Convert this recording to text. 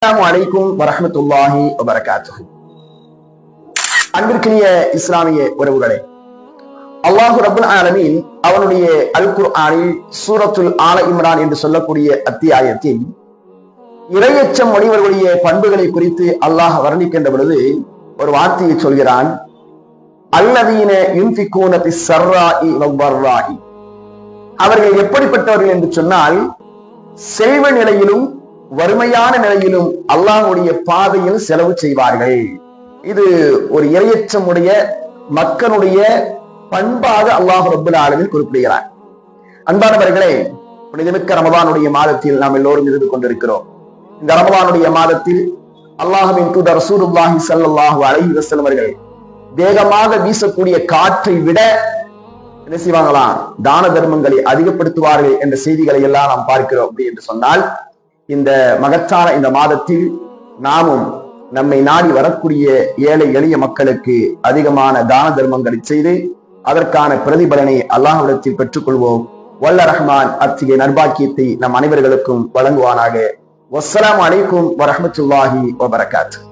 அஸ்ஸலாமு அலைக்கும் வரஹ்மத்துல்லாஹி வபரகாத்துஹு. அன்பிற்கினிய இஸ்லாமிய உறவுகளே, அல்லாஹு ரப்புல் ஆலமீன் அவனுடைய அல் குர்ஆனில் சூரத்துல் ஆல இம்ரான் என்று சொல்லக்கூடிய அத்தியாயத்தில் இறையச்சம் மொழிவர்களுடைய பண்புகளை குறித்து அல்லாஹ் வர்ணிக்கின்ற பொழுது ஒரு வார்த்தையை சொல்கிறான். அல்லதீன யுன்ஃபிகூன பிஸ்ஸர்ராஇ வவ்வர்ராஇ. அவர்கள் எப்படிப்பட்டவர்கள் என்று சொன்னால், செல்வ நிலையிலும் வறுமையான நிலையிலும் அல்லாஹ்வுடைய பாதையில் செலவு செய்வார்கள். இது ஒரு இறையச்சமுடைய மக்களுடைய பண்பாக அல்லாஹ் ரப்புல் ஆலமீன் குறிப்பிடுகிறார். அன்பானவர்களே, புனிதமிக்க ரமதானுடைய மாதத்தில் நாம் எல்லோரும் இருந்து கொண்டிருக்கிறோம். இந்த ரமதானுடைய மாதத்தில் அல்லாஹ்வின் தூதர் ரசூலுல்லாஹி ஸல்லல்லாஹு அலைஹி வஸல்லம் அவர்கள் வேகமாக வீசக்கூடிய காற்றை விட என்ன செய்வாங்களாம், தான தர்மங்களை அதிகப்படுத்துவார்கள் என்ற செய்திகளை எல்லாம் நாம் பார்க்கிறோம். அப்படி என்று சொன்னால், இந்த மகத்தான இந்த மாதத்தில் நாமும் நம்மை நாடி வரக்கூடிய ஏழை எளிய மக்களுக்கு அதிகமான தான தர்மங்களை செய்து அதற்கான பிரதிபலனை அல்லாஹ்விடத்தில் பெற்றுக்கொள்வோம். வல்ல ரஹ்மான் அத்தகைய நற்பாக்கியத்தை நம் அனைவர்களுக்கும் வழங்குவானாக. வஸ்ஸலாமு அலைக்கும் வரஹ்மத்துல்லாஹி வபரகாத்துஹு.